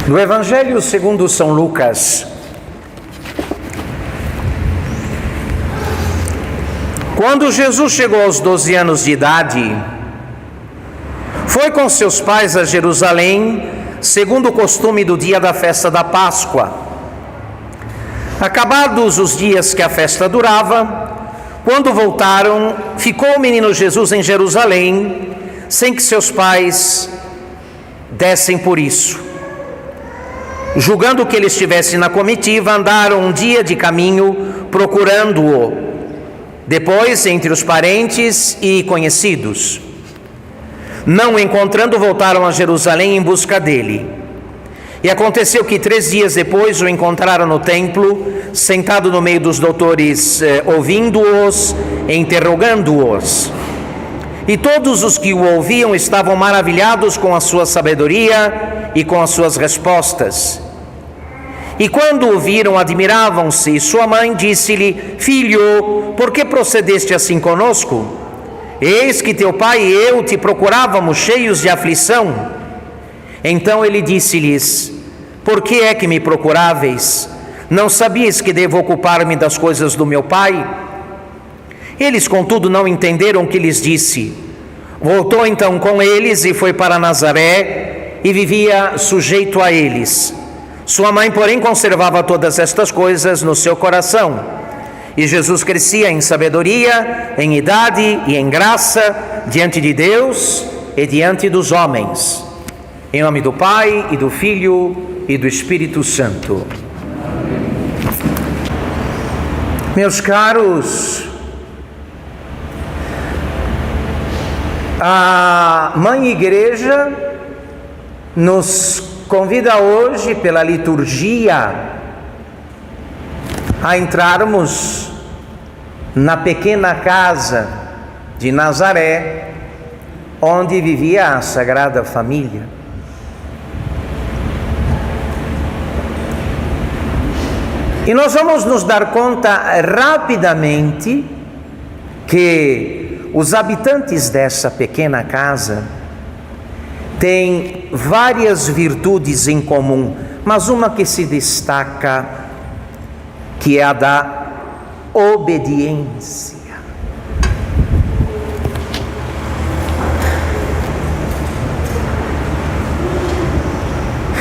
Do Evangelho segundo São Lucas. Quando Jesus chegou aos 12 anos de idade, foi com seus pais a Jerusalém, segundo o costume do dia da festa da Páscoa. Acabados os dias que a festa durava, quando voltaram, ficou o menino Jesus em Jerusalém, sem que seus pais dessem por isso. Julgando que ele estivesse na comitiva, andaram um dia de caminho procurando-o. Depois, entre os parentes e conhecidos, não o encontrando, voltaram a Jerusalém em busca dele. E aconteceu que 3 dias depois o encontraram no templo, sentado no meio dos doutores, ouvindo-os e interrogando-os. E todos os que o ouviam estavam maravilhados com a sua sabedoria e com as suas respostas. E quando o viram, admiravam-se. Sua mãe disse-lhe: Filho, por que procedeste assim conosco? Eis que teu pai e eu te procurávamos cheios de aflição. Então ele disse-lhes: Por que é que me procuráveis? Não sabias que devo ocupar-me das coisas do meu pai? Eles, contudo, não entenderam o que lhes disse. Voltou então com eles e foi para Nazaré e vivia sujeito a eles. Sua mãe, porém, conservava todas estas coisas no seu coração. E Jesus crescia em sabedoria, em idade e em graça diante de Deus e diante dos homens. Em nome do Pai, e do Filho, e do Espírito Santo. Meus caros, a Mãe Igreja nos convida hoje, pela liturgia, a entrarmos na pequena casa de Nazaré, onde vivia a Sagrada Família. E nós vamos nos dar conta rapidamente que os habitantes dessa pequena casa têm várias virtudes em comum, mas uma que se destaca, que é a da obediência.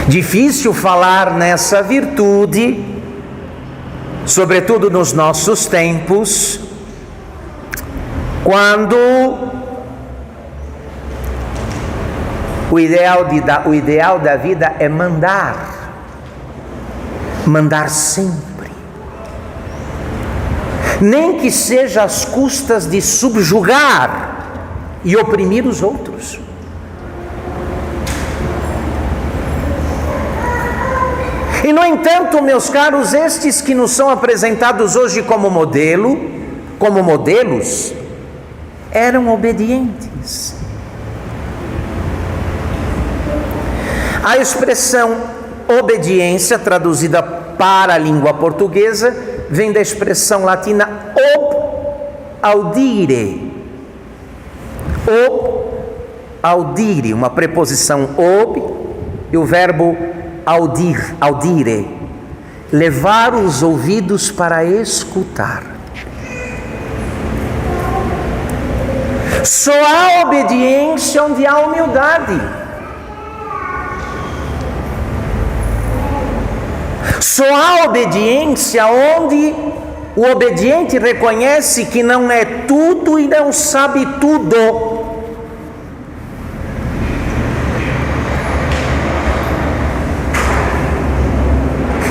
Difícil falar nessa virtude, sobretudo nos nossos tempos, quando o ideal da vida é mandar sempre, nem que seja às custas de subjugar e oprimir os outros. E no entanto, meus caros, estes que nos são apresentados hoje como modelos, eram obedientes. A expressão obediência, traduzida para a língua portuguesa, vem da expressão latina ob audire. Ob audire, uma preposição ob e o verbo audire, levar os ouvidos para escutar. Só há obediência onde há humildade. Só há obediência onde o obediente reconhece que não é tudo e não sabe tudo.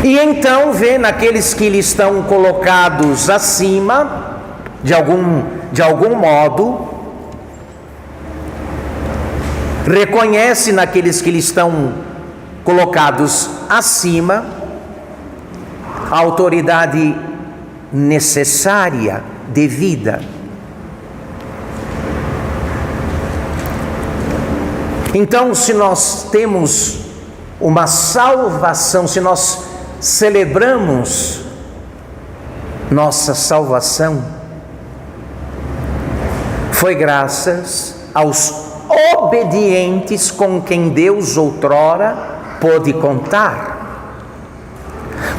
E então vê naqueles que lhe estão colocados acima, de algum modo, reconhece naqueles que lhe estão colocados acima a autoridade necessária, devida. Então, se nós temos uma salvação, se nós celebramos nossa salvação, foi graças aos obedientes com quem Deus outrora pôde contar.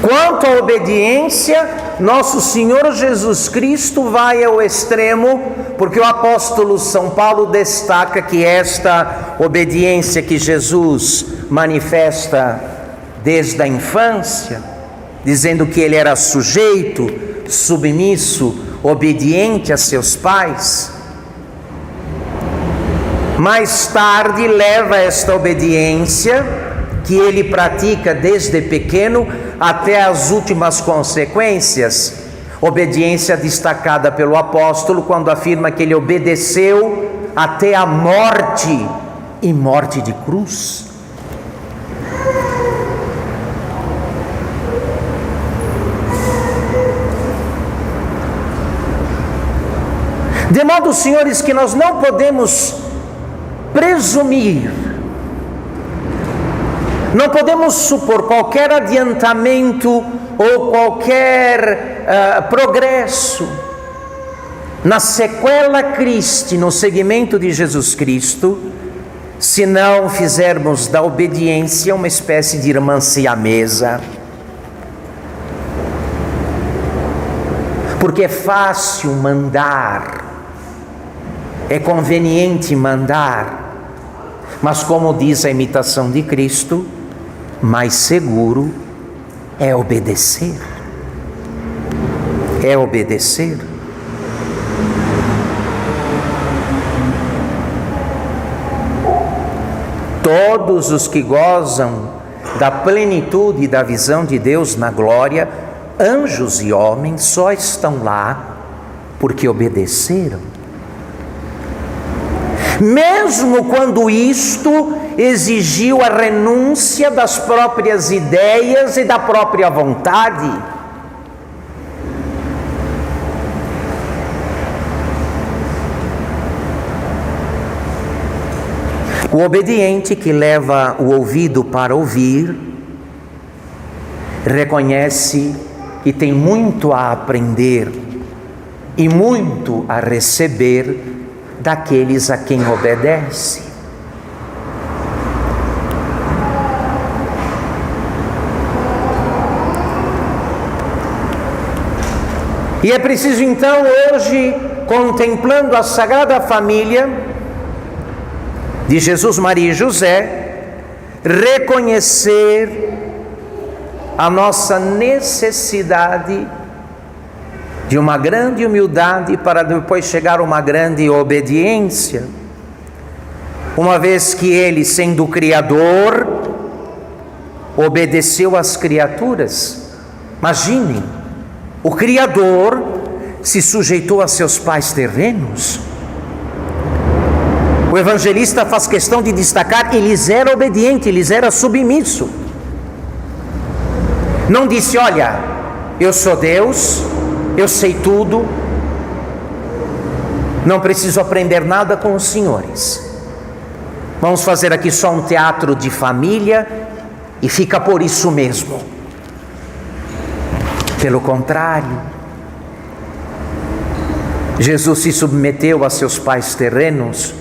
Quanto à obediência, nosso Senhor Jesus Cristo vai ao extremo, porque o apóstolo São Paulo destaca que esta obediência que Jesus manifesta desde a infância, dizendo que ele era sujeito, submisso, obediente a seus pais, mais tarde leva esta obediência que ele pratica desde pequeno até as últimas consequências. Obediência destacada pelo apóstolo quando afirma que ele obedeceu até a morte, e morte de cruz. De modo, senhores, que nós não podemos presumir, não podemos supor qualquer adiantamento ou qualquer progresso na sequela Christi, no seguimento de Jesus Cristo, se não fizermos da obediência uma espécie de irmã siamesa. Porque é fácil mandar, é conveniente mandar, mas como diz a imitação de Cristo, mais seguro é obedecer. É obedecer. Todos os que gozam da plenitude da visão de Deus na glória, anjos e homens, só estão lá porque obedeceram. Mesmo quando isto exigiu a renúncia das próprias ideias e da própria vontade. O obediente que leva o ouvido para ouvir, reconhece que tem muito a aprender e muito a receber daqueles a quem obedece. E é preciso então hoje, contemplando a Sagrada Família de Jesus, Maria e José, reconhecer a nossa necessidade de uma grande humildade para depois chegar a uma grande obediência, uma vez que ele, sendo o Criador, obedeceu às criaturas. Imaginem, o Criador se sujeitou a seus pais terrenos. O evangelista faz questão de destacar, eles eram obedientes, eles eram submissos. Não disse, olha, eu sou Deus, eu sei tudo, não preciso aprender nada com os senhores. Vamos fazer aqui só um teatro de família e fica por isso mesmo. Pelo contrário, Jesus se submeteu a seus pais terrenos,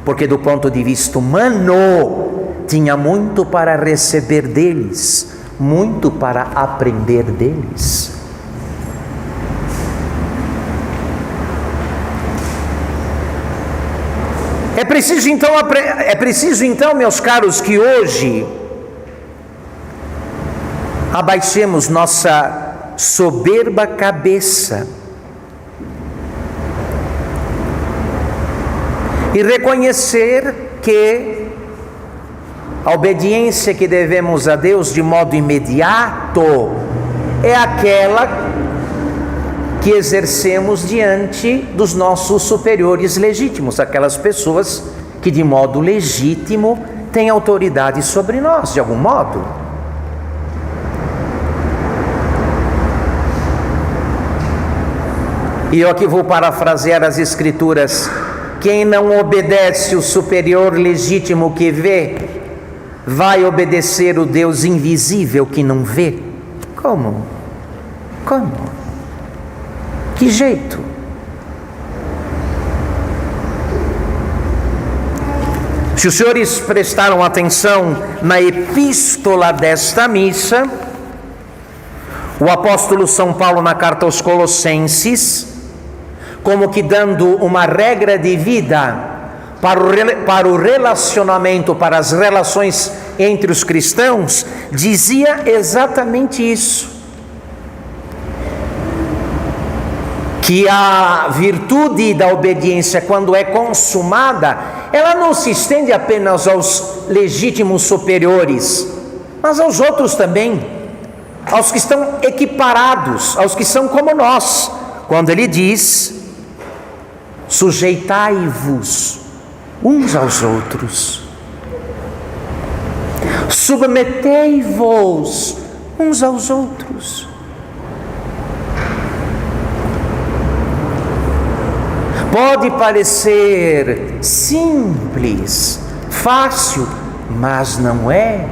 porque do ponto de vista humano, tinha muito para receber deles, muito para aprender deles. É preciso então, meus caros, que hoje abaixemos nossa soberba cabeça e reconhecer que a obediência que devemos a Deus de modo imediato é aquela que exercemos diante dos nossos superiores legítimos, aquelas pessoas que de modo legítimo têm autoridade sobre nós, de algum modo. E eu aqui vou parafrasear as Escrituras: quem não obedece o superior legítimo que vê, vai obedecer o Deus invisível que não vê. Como? Como? Que jeito? Se os senhores prestaram atenção na epístola desta missa, o apóstolo São Paulo, na carta aos Colossenses, como que dando uma regra de vida para o relacionamento, para as relações entre os cristãos, dizia exatamente isso: que a virtude da obediência, quando é consumada, ela não se estende apenas aos legítimos superiores, mas aos outros também, aos que estão equiparados, aos que são como nós. Quando ele diz: sujeitai-vos uns aos outros, submetei-vos uns aos outros. Pode parecer simples, fácil, mas não é.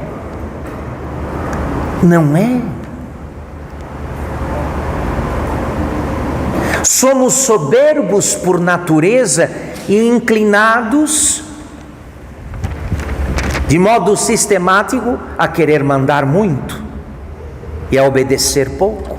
Não é. Somos soberbos por natureza e inclinados, de modo sistemático, a querer mandar muito e a obedecer pouco.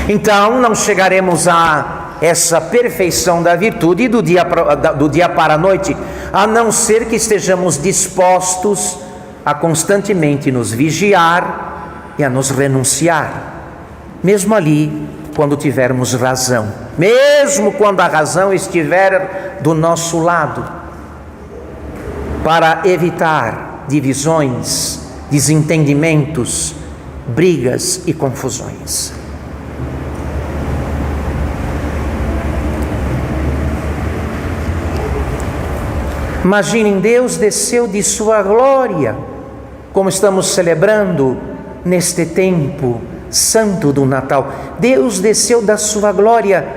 Então não chegaremos a essa perfeição da virtude do dia para a noite, a não ser que estejamos dispostos a constantemente nos vigiar e a nos renunciar, mesmo ali quando tivermos razão, mesmo quando a razão estiver do nosso lado, para evitar divisões, desentendimentos, brigas e confusões. Imaginem, Deus desceu de sua glória, como estamos celebrando neste tempo santo do Natal. Deus desceu da sua glória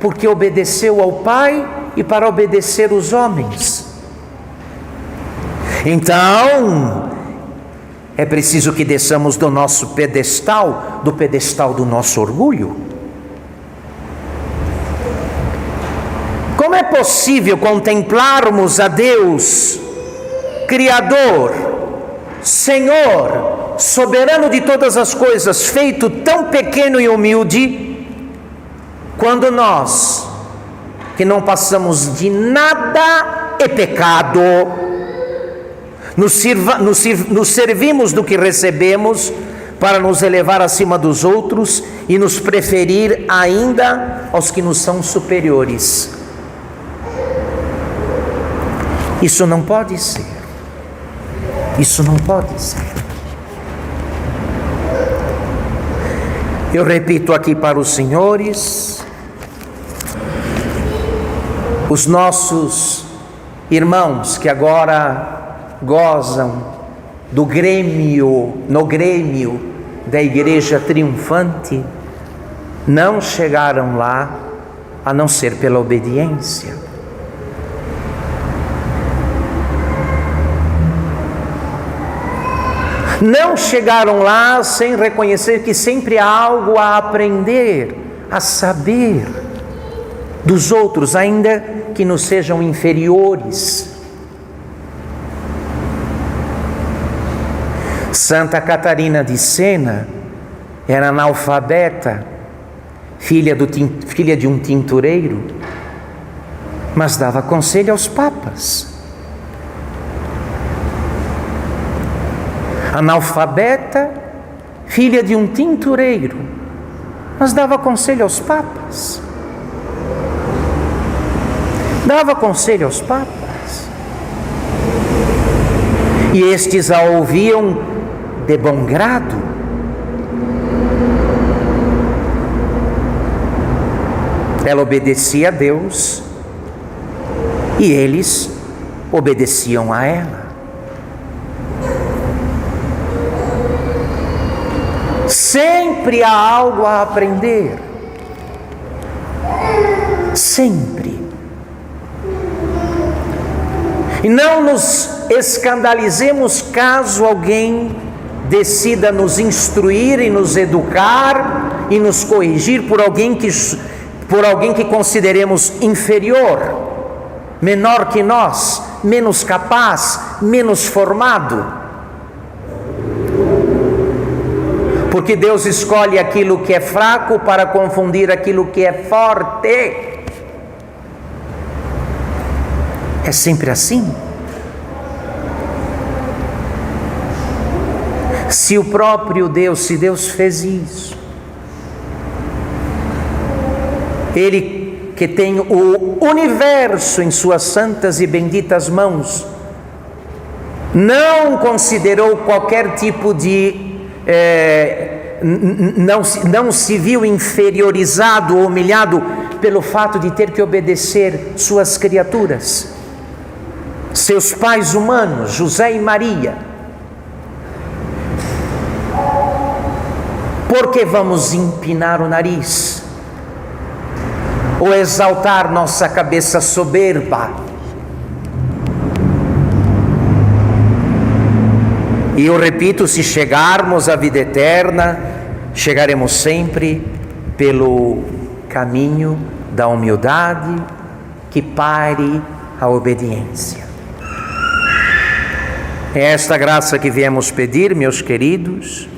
porque obedeceu ao Pai e para obedecer os homens. Então, é preciso que desçamos do nosso pedestal, do pedestal do nosso orgulho. Como é possível contemplarmos a Deus, Criador, Senhor, soberano de todas as coisas, feito tão pequeno e humilde, quando nós, que não passamos de nada e pecado, nos servimos do que recebemos para nos elevar acima dos outros e nos preferir ainda aos que nos são superiores? Isso não pode ser. Isso não pode ser. Eu repito aqui para os senhores, os nossos irmãos que agora gozam no grêmio da Igreja Triunfante, não chegaram lá a não ser pela obediência. Não chegaram lá sem reconhecer que sempre há algo a aprender, a saber dos outros, ainda que nos sejam inferiores. Santa Catarina de Sena era analfabeta, filha de um tintureiro, mas dava conselho aos papas. Analfabeta, filha de um tintureiro, mas dava conselho aos papas. Dava conselho aos papas. E estes a ouviam de bom grado. Ela obedecia a Deus e eles obedeciam a ela. Sempre há algo a aprender. Sempre. E não nos escandalizemos caso alguém decida nos instruir e nos educar e nos corrigir por alguém que consideremos inferior, menor que nós, menos capaz, menos formado. Porque Deus escolhe aquilo que é fraco para confundir aquilo que é forte. É sempre assim. Se o próprio Deus, se Deus fez isso, Ele que tem o universo em suas santas e benditas mãos, não considerou qualquer tipo de... não se viu inferiorizado ou humilhado pelo fato de ter que obedecer suas criaturas, seus pais humanos, José e Maria. Por que vamos empinar o nariz? Ou exaltar nossa cabeça soberba? E eu repito, se chegarmos à vida eterna, chegaremos sempre pelo caminho da humildade que pare a obediência. É esta graça que viemos pedir, meus queridos,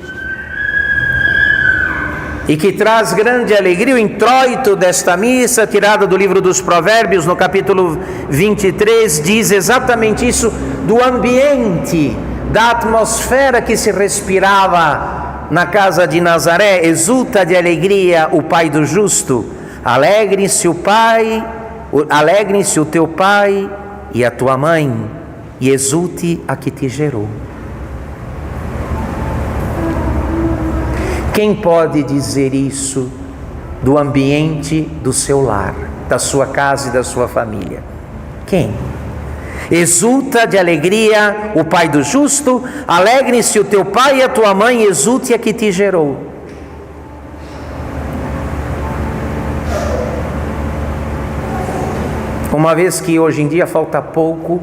e que traz grande alegria. O introito desta missa, tirada do livro dos Provérbios, no capítulo 23, diz exatamente isso, do ambiente, da atmosfera que se respirava na casa de Nazaré. Exulta de alegria o pai do justo, alegre-se o teu pai e a tua mãe, e exulte a que te gerou. Quem pode dizer isso do ambiente do seu lar, da sua casa e da sua família? Quem? Exulta de alegria o pai do justo, alegre-se o teu pai e a tua mãe, exulte a que te gerou. Uma vez que hoje em dia falta pouco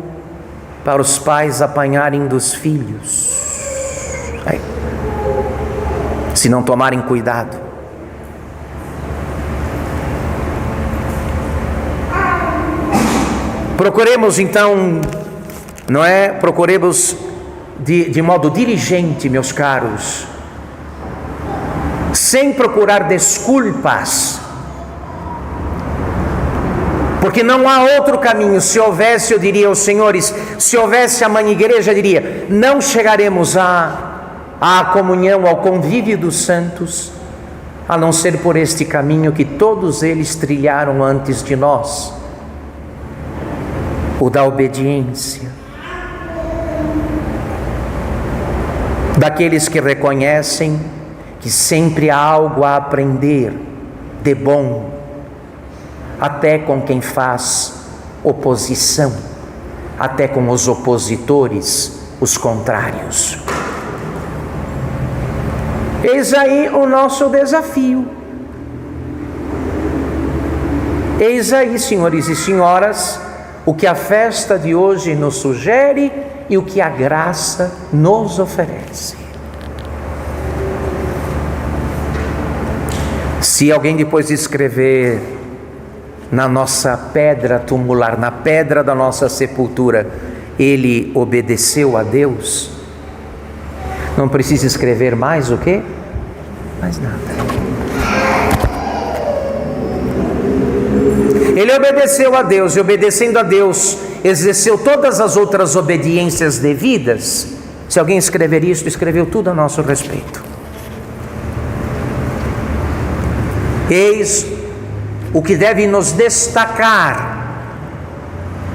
para os pais apanharem dos filhos, se não tomarem cuidado. Procuremos então, procuremos de modo diligente, meus caros, sem procurar desculpas, porque não há outro caminho. Se houvesse, eu diria aos senhores, se houvesse a mãe igreja, eu diria, não chegaremos à comunhão, ao convívio dos santos, a não ser por este caminho que todos eles trilharam antes de nós, o da obediência, daqueles que reconhecem que sempre há algo a aprender de bom, até com quem faz oposição, até com os opositores, os contrários. Eis aí o nosso desafio. Eis aí, senhores e senhoras, o que a festa de hoje nos sugere e o que a graça nos oferece. Se alguém depois de escrever na nossa pedra tumular, na pedra da nossa sepultura, ele obedeceu a Deus, não precisa escrever mais o quê? Mais nada. Ele obedeceu a Deus, e obedecendo a Deus, exerceu todas as outras obediências devidas. Se alguém escrever isso, escreveu tudo a nosso respeito. Eis o que deve nos destacar,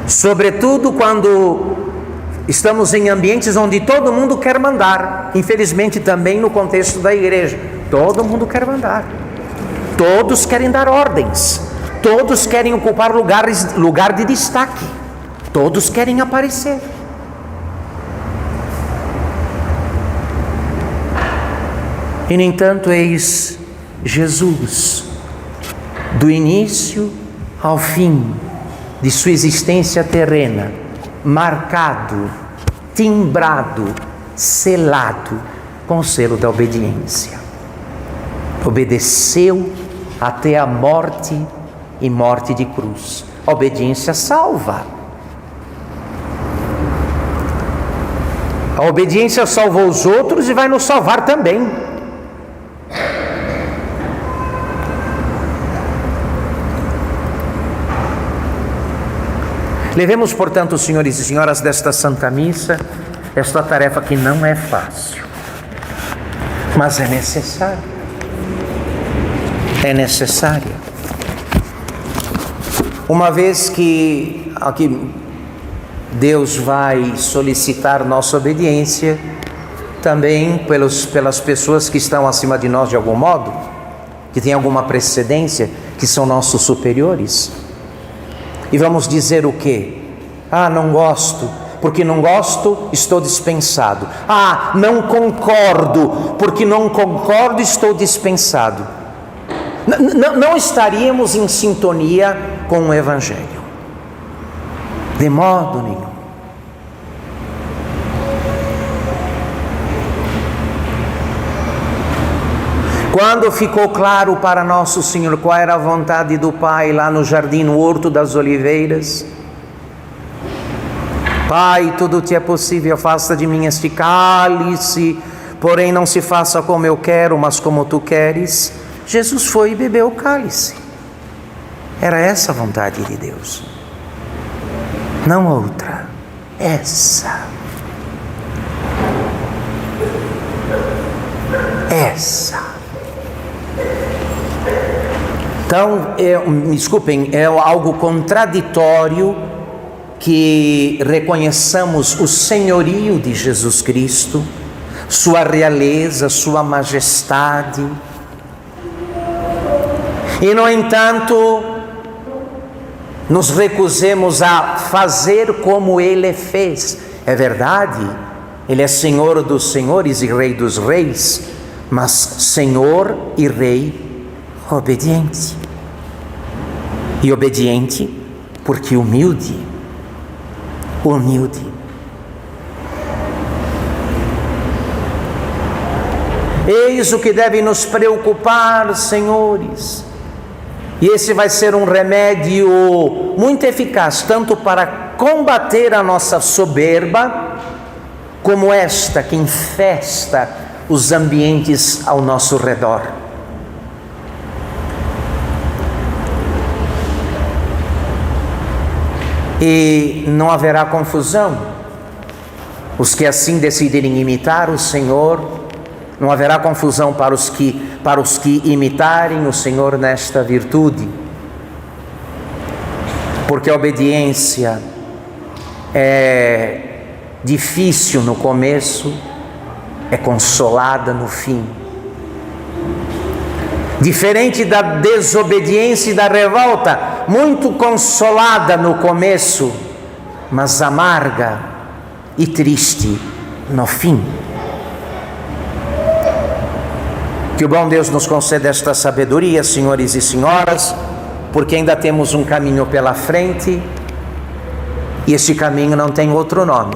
sobretudo quando estamos em ambientes onde todo mundo quer mandar. Infelizmente também no contexto da igreja, todo mundo quer mandar, todos querem dar ordens, todos querem ocupar lugar de destaque, todos querem aparecer. E no entanto, eis Jesus, do início ao fim de sua existência terrena, marcado, timbrado, selado com o selo da obediência. Obedeceu até a morte e morte de cruz. A obediência salva. A obediência salvou os outros e vai nos salvar também. Levemos, portanto, senhores e senhoras desta Santa Missa, esta tarefa que não é fácil, mas é necessária. É necessária. Uma vez que aqui Deus vai solicitar nossa obediência, também pelas pessoas que estão acima de nós de algum modo, que têm alguma precedência, que são nossos superiores. E vamos dizer o quê? Ah, não gosto, porque não gosto, estou dispensado. Ah, não concordo, porque não concordo, estou dispensado. Não estaríamos em sintonia com o Evangelho, de modo nenhum. Quando ficou claro para Nosso Senhor qual era a vontade do Pai lá no jardim, no Horto das Oliveiras: Pai, tudo te é possível, afasta de mim este cálice, porém não se faça como eu quero, mas como tu queres. Jesus foi e bebeu o cálice. Era essa a vontade de Deus, não outra, essa. Então, me desculpem, é algo contraditório que reconheçamos o senhorio de Jesus Cristo, sua realeza, sua majestade, e no entanto nos recusemos a fazer como Ele fez. É verdade, Ele é Senhor dos senhores e Rei dos reis, mas Senhor e Rei obediente. E obediente porque humilde. Eis o que deve nos preocupar, senhores. E esse vai ser um remédio muito eficaz, tanto para combater a nossa soberba, como esta que infesta os ambientes ao nosso redor. E não haverá confusão. Os que assim decidirem imitar o Senhor, não haverá confusão para os que imitarem o Senhor nesta virtude. Porque a obediência é difícil no começo, é consolada no fim. Diferente da desobediência e da revolta, muito consolada no começo, mas amarga e triste no fim. Que o bom Deus nos conceda esta sabedoria, senhores e senhoras, porque ainda temos um caminho pela frente, e esse caminho não tem outro nome.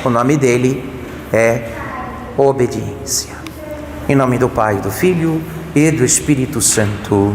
O nome dele é obediência. Em nome do Pai, do Filho e do Espírito Santo.